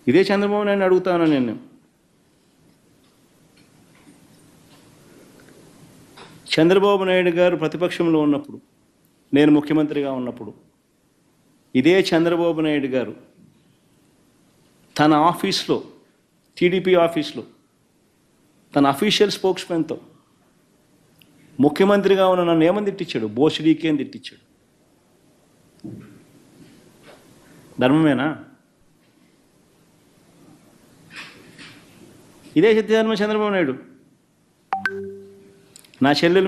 ఇదే చంద్రబాబు నాయుడు అడుగుతాను నేను. చంద్రబాబు నాయుడు గారు ప్రతిపక్షంలో ఉన్నప్పుడు, నేను ముఖ్యమంత్రిగా ఉన్నప్పుడు, ఇదే చంద్రబాబు నాయుడు గారు తన ఆఫీస్లో, టీడీపీ ఆఫీస్లో, తన అఫీషియల్ స్పోక్స్మెన్తో ముఖ్యమంత్రిగా ఉన్న నన్ను ఏమని తిట్టించాడు? బోసిడీకి అని తిట్టించాడు. ధర్మమేనా? ఇదే సత్యధర్మ చంద్రబాబు నాయుడు నా చెల్లెల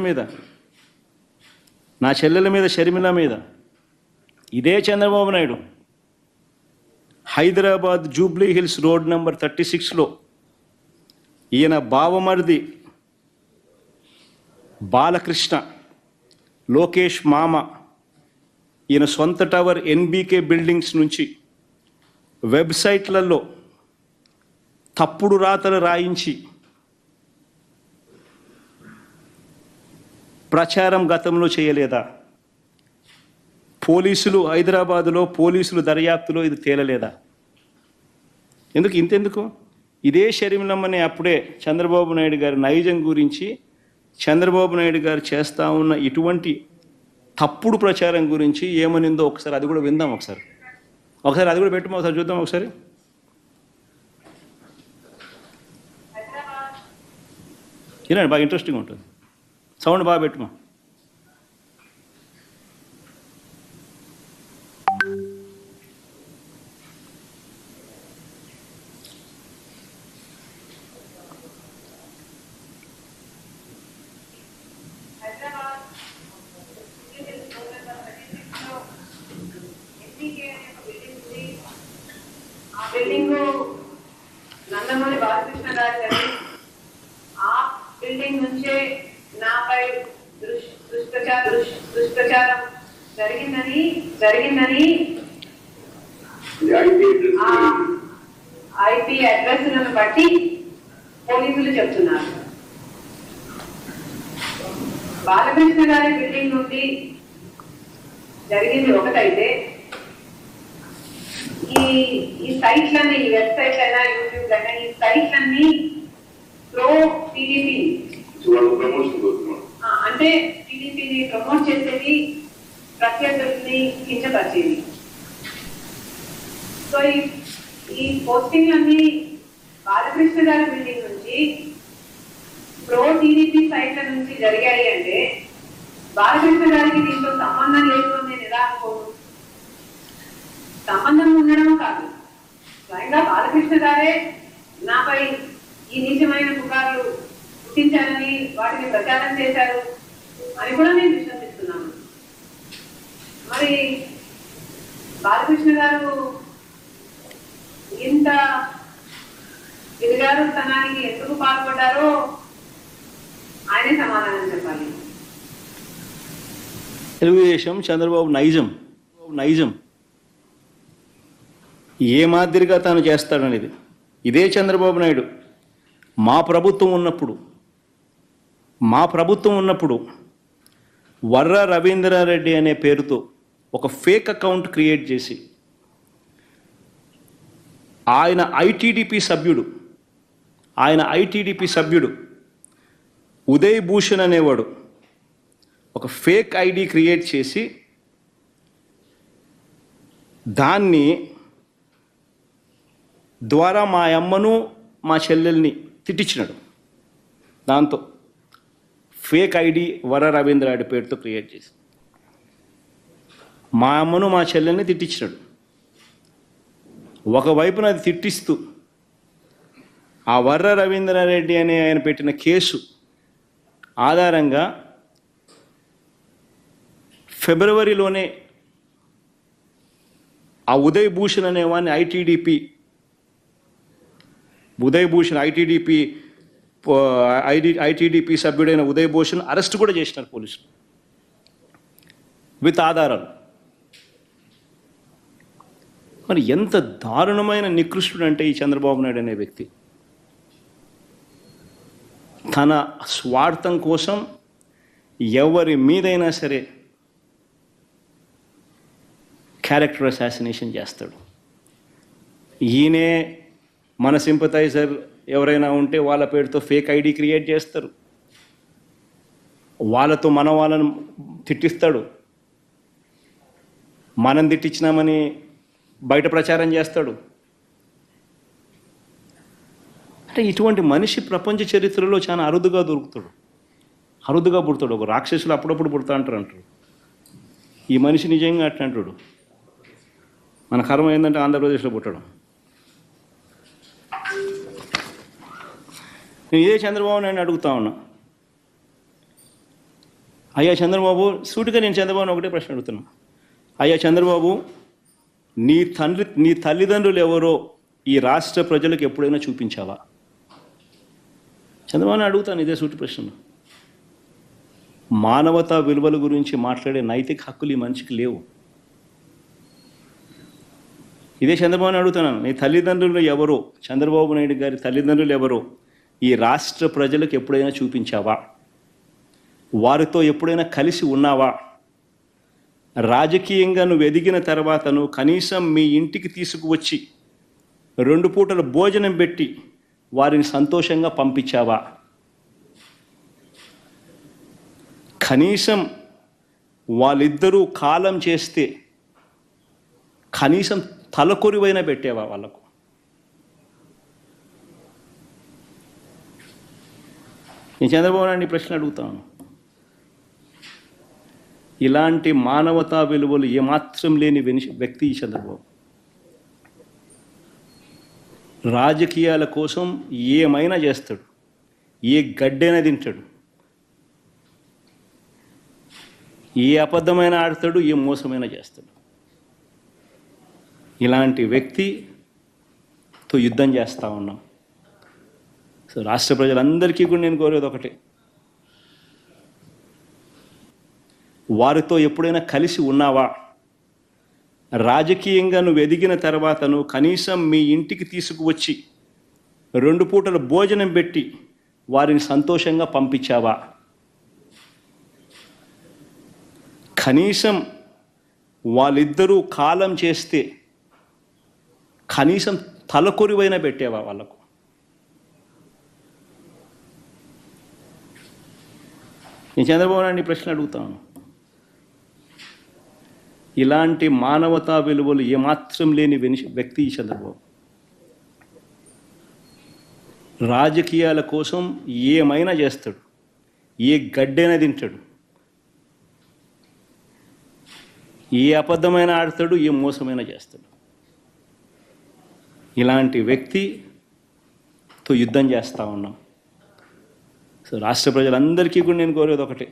మీద షర్మిల మీద, ఇదే Chandrababu Naidu Hyderabad Jubilee Hills road number 36లో ఈయన బావమరిది బాలకృష్ణ, లోకేష్ మామ, ఈయన సొంత టవర్ ఎన్బీకే బిల్డింగ్స్ నుంచి వెబ్సైట్లలో తప్పుడు రాతలు రాయించి ప్రచారం గతంలో చేయలేదా? పోలీసులు హైదరాబాదులో పోలీసులు దర్యాప్తులో ఇది తేలలేదా? ఇంతెందుకు ఇదే షర్మిలమ్మని అప్పుడే చంద్రబాబు నాయుడు గారి నైజం గురించి, చంద్రబాబు నాయుడు గారు చేస్తూ ఉన్న ఇటువంటి తప్పుడు ప్రచారం గురించి ఏమనిందో ఒకసారి అది కూడా విందాం. ఒకసారి అది కూడా పెట్టమో ఒకసారి చూద్దాం. ఒకసారి వినండి, బాగా ఇంట్రెస్టింగ్ ఉంటుంది. సౌండ్ బాగా పెట్టుమా. బిల్డింగ్ నందమూరి బాలకృష్ణ గారు గారి ఆ బిల్డింగ్ నుంచే నాపై దుష్ప్రచారం జరిగిందని ఐపీ అడ్రస్లను బట్టి పోలీసులు చెప్తున్నారు. బాలకృష్ణ గారి బిల్డింగ్ నుండి జరిగింది ఒకటైతే, ఈ సైట్లన్నీ, ఈ వెబ్సైట్ అయినా యూట్యూబ్ అయినా, ఈ సైట్లన్నీ ప్రో టీడీపీ అంటే టీడీపీని ప్రమోట్ చేసేది, ప్రత్యర్థుల్ని కించపరిచేది. సో ఈ పోస్టింగ్లన్నీ బాలకృష్ణ గారి బిల్డింగ్ నుంచి ప్రో టీడీపీ సైట్ల నుంచి జరిగాయి అంటే బాలకృష్ణ గారికి దీంతో సంబంధం లేదు అని నేను ఎలా అనుకోను? సంబంధం ఉండడం కాదు, స్వయంగా బాలకృష్ణ గారే నాపై ఈ నీచమైన పుకార్లు పుట్టించారని, వాటిని ప్రచారం చేశారు అని కూడా నేను విశ్వసిస్తున్నాను. మరి బాలకృష్ణ గారు ఇంత దిగజారుతనానికి ఎందుకు పాల్పడ్డారో ఆయనే సమాధానం చెప్పాలి. తెలుగుదేశం చంద్రబాబు నైజం ఏ మాదిరిగా తాను చేస్తాడనేది ఇదే చంద్రబాబు నాయుడు మా ప్రభుత్వం ఉన్నప్పుడు వర్ర రవీంద్రారెడ్డి అనే పేరుతో ఒక ఫేక్ అకౌంట్ క్రియేట్ చేసి ఆయన ఐటీడీపీ సభ్యుడు ఉదయ్ భూషణ్ అనేవాడు ఒక ఫేక్ ఐడి క్రియేట్ చేసి దాన్ని ద్వారా మా అమ్మను మా చెల్లెల్ని తిట్టించినాడు. దాంతో ఫేక్ ఐడి వర రవీంద్రారెడ్డి పేరుతో క్రియేట్ చేసి మా అమ్మను మా చెల్లెల్ని తిట్టించినాడు. ఒకవైపున అది తిట్టిస్తూ ఆ వర్ర రవీంద్రారెడ్డి అనే ఆయన పెట్టిన కేసు ఆధారంగా ఫిబ్రవరిలోనే ఆ ఉదయ్ భూషణ్ అనేవాడిని ఐటీడీపీ సభ్యుడైన ఉదయ్ భూషణ్ అరెస్ట్ కూడా చేసినారు పోలీసులు విత్ ఆధారాలు. మరి ఎంత దారుణమైన నికృష్టుడు అంటే ఈ చంద్రబాబు నాయుడు అనే వ్యక్తి తన స్వార్థం కోసం ఎవరి మీదైనా సరే క్యారెక్టర్ అసాసినేషన్ చేస్తాడు. ఈయనే మన సింపథైజర్ ఎవరైనా ఉంటే వాళ్ళ పేరుతో ఫేక్ ఐడి క్రియేట్ చేస్తారు, వాళ్ళతో వాళ్ళను తిట్టిస్తాడు, మనం తిట్టించినామని బయట ప్రచారం చేస్తాడు. అంటే ఇటువంటి మనిషి ప్రపంచ చరిత్రలో చాలా అరుదుగా దొరుకుతాడు, అరుదుగా పుడతాడు. ఒక రాక్షసులు అప్పుడప్పుడు పుడతా అంటారు. ఈ మనిషి నిజంగా అట్లా అంటాడు. మన కర్మ ఏంటంటే ఆంధ్రప్రదేశ్లో పుట్టడం. నేను ఇదే చంద్రబాబు నాయుడు అడుగుతా ఉన్నా, అయ్యా చంద్రబాబు, సూటిగా నేను చంద్రబాబుని ఒకటే ప్రశ్న అడుగుతున్నా. అయ్యా చంద్రబాబు, నీ తల్లిదండ్రులు ఎవరో ఈ రాష్ట్ర ప్రజలకు ఎప్పుడైనా చూపించావా? చంద్రబాబుని అడుగుతాను ఇదే సూటి ప్రశ్న. మానవతా విలువల గురించి మాట్లాడే నైతిక హక్కులు ఈ మనిషికి లేవు. ఇదే చంద్రబాబుని అడుగుతున్నాను, నీ తల్లిదండ్రులు ఎవరో, చంద్రబాబు నాయుడు గారి తల్లిదండ్రులు ఎవరో ఈ రాష్ట్ర ప్రజలకు ఎప్పుడైనా చూపించావా? వారితో ఎప్పుడైనా కలిసి ఉన్నావా? రాజకీయంగా నువ్వు ఎదిగిన తర్వాత నువ్వు కనీసం మీ ఇంటికి తీసుకువచ్చి 2 పూటల భోజనం పెట్టి వారిని సంతోషంగా పంపించావా? కనీసం వాళ్ళిద్దరూ కాలం చేస్తే కనీసం తలకొరివైనా పెట్టేవా వాళ్ళకు? నేను చంద్రబాబు నాయుడు ప్రశ్న అడుగుతాను. ఇలాంటి మానవతా విలువలు ఏమాత్రం లేని వ్యక్తి ఈ చంద్రబాబు. రాజకీయాల కోసం ఏమైనా చేస్తాడు, ఏ గడ్డైనా తింటాడు, ఏ అబద్ధమైన ఆడతాడు, ఏ మోసమైనా చేస్తాడు. ఇలాంటి వ్యక్తితో యుద్ధం చేస్తూ ఉన్నాం. సో రాష్ట్ర ప్రజలందరికీ కూడా నేను కోరేది ఒకటే, వారితో ఎప్పుడైనా కలిసి ఉన్నావా? రాజకీయంగా నువ్వు ఎదిగిన తర్వాత నువ్వు కనీసం మీ ఇంటికి తీసుకువచ్చి 2 పూటల భోజనం పెట్టి వారిని సంతోషంగా పంపించావా? కనీసం వాళ్ళిద్దరూ కాలం చేస్తే కనీసం తలకొరివైనా పెట్టేవా వాళ్ళకు? నేను చంద్రబాబు నాయుడు ప్రశ్న అడుగుతాను. ఇలాంటి మానవతా విలువలు ఏమాత్రం లేని వ్యక్తి ఈ చంద్రబాబు. రాజకీయాల కోసం ఏమైనా చేస్తాడు, ఏ గడ్డైనా తింటాడు, ఏ అబద్ధమైన ఆడతాడు, ఏ మోసమైనా చేస్తాడు. ఇలాంటి వ్యక్తితో యుద్ధం చేస్తూ ఉన్నాం. సో రాష్ట్ర ప్రజలందరికీ కూడా నేను కోరేది ఒకటే,